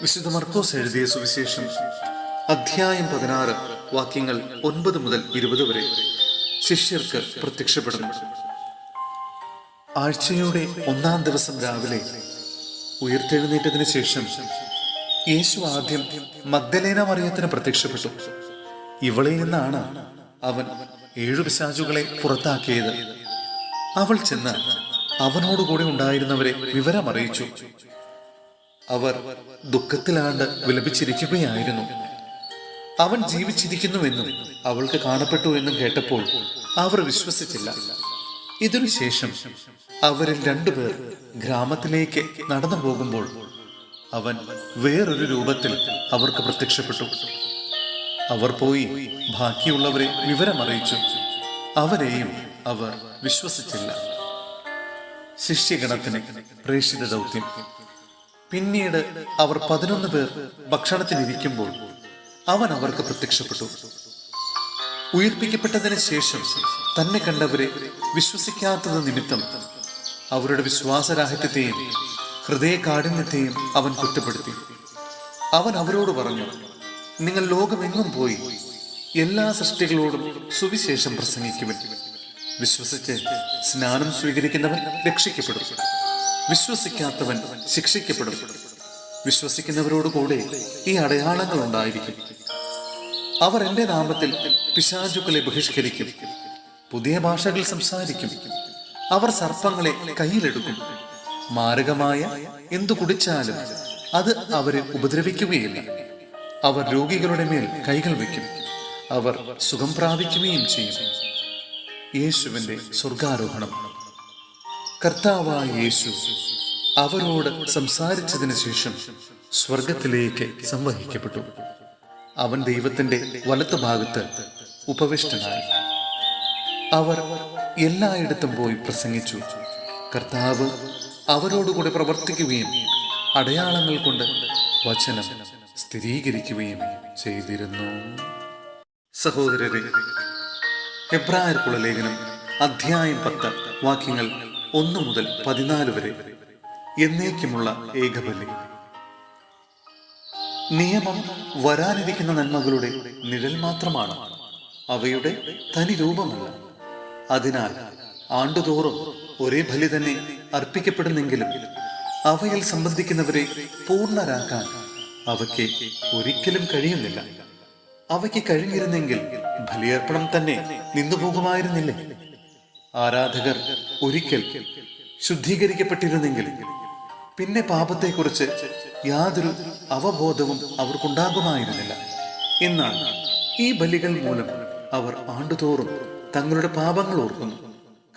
വിശുദ്ധ മർക്കോസ് എഴുതിയ സുവിശേഷം അധ്യായം 16 വാക്യങ്ങൾ 9 മുതൽ 20 വരെ ശിഷ്യർക്ക് പ്രത്യക്ഷപ്പെടുന്നു. ആഴ്ചയുടെ 1-ാം ദിവസം രാവിലെ ഉയർത്തെഴുന്നേറ്റതിന് ശേഷം യേശു ആദ്യം മഗ്ദലേന മറിയത്തിന് പ്രത്യക്ഷപ്പെട്ടു. ഇവളിൽ നിന്നാണ് അവൻ 7 പിശാചുകളെ പുറത്താക്കിയത്. അവൾ ചെന്ന് അവനോടുകൂടി ഉണ്ടായിരുന്നവരെ വിവരമറിയിച്ചു. അവർ ദുഃഖത്തിലാണ്ട് വിലപിച്ചിരിക്കുകയായിരുന്നു. അവൻ ജീവിച്ചിരിക്കുന്നുവെന്നും അവൾക്ക് കാണപ്പെട്ടു എന്നും കേട്ടപ്പോൾ അവർ വിശ്വസിച്ചില്ല. ഇതിനുശേഷം അവരിൽ 2 പേർ ഗ്രാമത്തിലേക്ക് നടന്നു പോകുമ്പോൾ അവൻ വേറൊരു രൂപത്തിൽ അവർക്ക് പ്രത്യക്ഷപ്പെട്ടു. അവർ പോയി ബാക്കിയുള്ളവരെ വിവരമറിയിച്ചു. അവരെയും അവർ വിശ്വസിച്ചില്ല. ശിഷ്യഗണത്തിന് പ്രേക്ഷിത ദൗത്യം. പിന്നീട് അവർ 11 പേർ ഭക്ഷണത്തിനിരിക്കുമ്പോൾ അവൻ അവർക്ക് പ്രത്യക്ഷപ്പെട്ടു. ഉയർപ്പിക്കപ്പെട്ടതിന് ശേഷം തന്നെ കണ്ടവരെ വിശ്വസിക്കാത്തത് നിമിത്തം അവരുടെ വിശ്വാസരാഹിത്യത്തെയും ഹൃദയകാഠിന്യത്തെയും അവൻ കുറ്റപ്പെടുത്തി. അവൻ അവരോട് പറഞ്ഞു, നിങ്ങൾ ലോകമെങ്ങും പോയി എല്ലാ സൃഷ്ടികളോടും സുവിശേഷം പ്രസംഗിക്കുവിൻ. വിശ്വസിച്ച് സ്നാനം സ്വീകരിക്കുന്നവൻ രക്ഷിക്കപ്പെടും, വിശ്വസിക്കാത്തവൻ ശിക്ഷിക്കപ്പെടും. വിശ്വസിക്കുന്നവരോട് കൂടെ ഈ അടയാളങ്ങൾ ഉണ്ടായിരിക്കും. അവർ എന്റെ നാമത്തിൽ പിശാചുക്കളെ ബഹിഷ്കരിക്കും, പുതിയ ഭാഷകൾ സംസാരിക്കും, അവർ സർപ്പങ്ങളെ കയ്യിലെടുക്കും, മാരകമായ എന്തു കുടിച്ചാലും അത് അവരെ ഉപദ്രവിക്കുകയില്ല. അവർ രോഗികളുടെ മേൽ കൈകൾ വയ്ക്കും, അവർ സുഖം പ്രാപിക്കുകയും ചെയ്യും. യേശുവിന്റെ സ്വർഗാരോഹണം. കർത്താവായ യേശു അവരോട് സംസാരിച്ചതിന് ശേഷം സ്വർഗത്തിലേക്ക് സംവഹിക്കപ്പെട്ടു. അവൻ ദൈവത്തിന്റെ വലത്തുഭാഗത്ത് ഉപവിഷ്ടനായി. അവർ എല്ലായിടത്തും പോയി പ്രസംഗിച്ചു. കർത്താവ് അവരോടുകൂടെ പ്രവർത്തിക്കുകയും അടയാളങ്ങൾ കൊണ്ട് വചനം സ്ഥിരീകരിക്കുകയും ചെയ്തിരുന്നു. സഹോദരരെ, ഹെബ്രായർക്കുള്ള ലേഖനം അധ്യായം 10 വാക്യങ്ങൾ 1 മുതൽ 14 വരെ. എന്നേക്കുമുള്ള ഏകബലി. നിയമം വരാനിരിക്കുന്ന നന്മകളുടെ നിഴൽ മാത്രമാണ്, അവയുടെ തനി രൂപമല്ല. അതിനാൽ ആണ്ടുതോറും ഒരേ ബലി തന്നെ അർപ്പിക്കപ്പെടുന്നെങ്കിലും അവയിൽ സംബന്ധിക്കുന്നവരെ പൂർണ്ണരാക്കാൻ അവയ്ക്ക് ഒരിക്കലും കഴിയുന്നില്ല. അവയ്ക്ക് കഴിഞ്ഞിരുന്നെങ്കിൽ ബലിയർപ്പണം തന്നെ നിന്നുപോകുമായിരുന്നില്ലേ? ആരാധകർ ഒരിക്കൽ ശുദ്ധീകരിക്കപ്പെട്ടിരുന്നെങ്കിൽ പിന്നെ പാപത്തെക്കുറിച്ച് യാതൊരു അവബോധവും അവർക്കുണ്ടാകുമായിരുന്നില്ല. എന്നാൽ ഈ ബലികൾ മൂലം അവർ ആണ്ടുതോറും തങ്ങളുടെ പാപങ്ങൾ ഓർക്കുന്നു.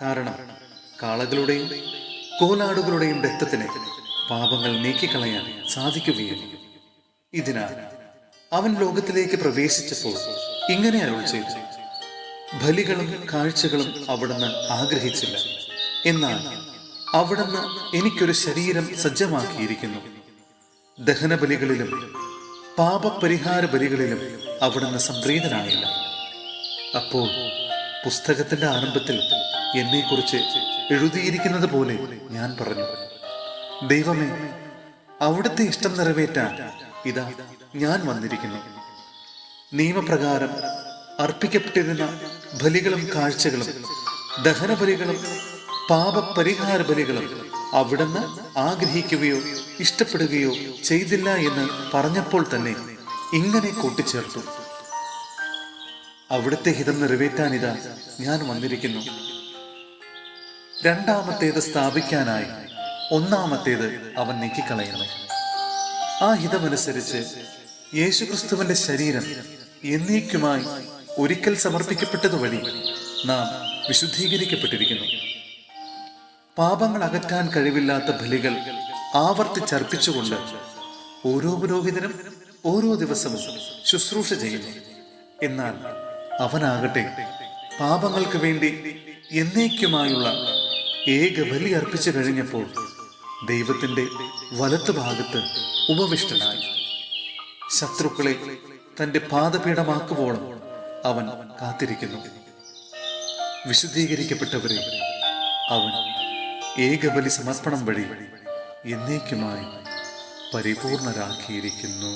കാരണം കാളകളുടെയും കോലാടുകളുടെയും രക്തത്തിന് പാപങ്ങൾ നീക്കിക്കളയാൻ സാധിക്കുകയില്ല. ഇതിനാൽ അവൻ ലോകത്തിലേക്ക് പ്രവേശിച്ചപ്പോൾ ഇങ്ങനെ അരുൾ ചെയ്തു, ബലികളും കാഴ്ചകളും അവിടുന്ന് ആഗ്രഹിച്ചില്ല, എന്നാൽ അവിടുന്ന് എനിക്കൊരു ശരീരം സജ്ജമാക്കിയിരിക്കുന്നു. ദഹനബലികളിലും പാപപരിഹാര ബലികളിലും അവിടുന്ന് സംപ്രീതനായില്ല. അപ്പോൾ പുസ്തകത്തിന്റെ ആരംഭത്തിൽ എന്നെക്കുറിച്ച് എഴുതിയിരിക്കുന്നത് പോലെ ഞാൻ പറഞ്ഞു, ദൈവമേ, അവിടുത്തെ ഇഷ്ടം നിറവേറ്റാൻ ഇതാ ഞാൻ വന്നിരിക്കുന്നു. നിയമപ്രകാരം അർപ്പിക്കപ്പെട്ടിരുന്ന ബലികളും കാഴ്ചകളും ദഹനബലികളും പാപപരിഹാര ബലികളും അവിടുന്ന് ആഗ്രഹിക്കുകയോ ഇഷ്ടപ്പെടുകയോ ചെയ്തില്ല എന്ന് പറഞ്ഞപ്പോൾ തന്നെ ഇങ്ങനെ കൂട്ടിച്ചേർത്തു, അവിടുത്തെ ഹിതം നിറവേറ്റാനിതാ ഞാൻ വന്നിരിക്കുന്നു. രണ്ടാമത്തേത് സ്ഥാപിക്കാനായി ഒന്നാമത്തേത് അവൻ നീക്കിക്കളയണം. ആ ഹിതമനുസരിച്ച് യേശുക്രിസ്തുവിന്റെ ശരീരം എന്നേക്കുമായി ഒരിക്കൽ സമർപ്പിക്കപ്പെട്ടതുവഴി നാം വിശുദ്ധീകരിക്കപ്പെട്ടിരിക്കുന്നു. പാപങ്ങൾ അകറ്റാൻ കഴിവില്ലാത്ത ബലികൾ ആവർത്തിച്ചർപ്പിച്ചുകൊണ്ട് ഓരോ പുരോഹിതനും ഓരോ ദിവസവും ശുശ്രൂഷ ചെയ്യുന്നു. എന്നാൽ അവനാകട്ടെ പാപങ്ങൾക്ക് വേണ്ടി എന്നേക്കുമായുള്ള ഏക ബലി അർപ്പിച്ചു കഴിഞ്ഞപ്പോൾ ദൈവത്തിന്റെ വലത്തുഭാഗത്ത് ഉപവിഷ്ടനായി. ശത്രുക്കളെ തന്റെ പാദപീഠമാക്കുവോളം അവൻ കാത്തിരിക്കുന്നു. വിശുദ്ധീകരിക്കപ്പെട്ടവരെ അവൻ ഏകബലി സമർപ്പണം വഴി എന്നേക്കുമായി പരിപൂർണരാക്കിയിരിക്കുന്നു.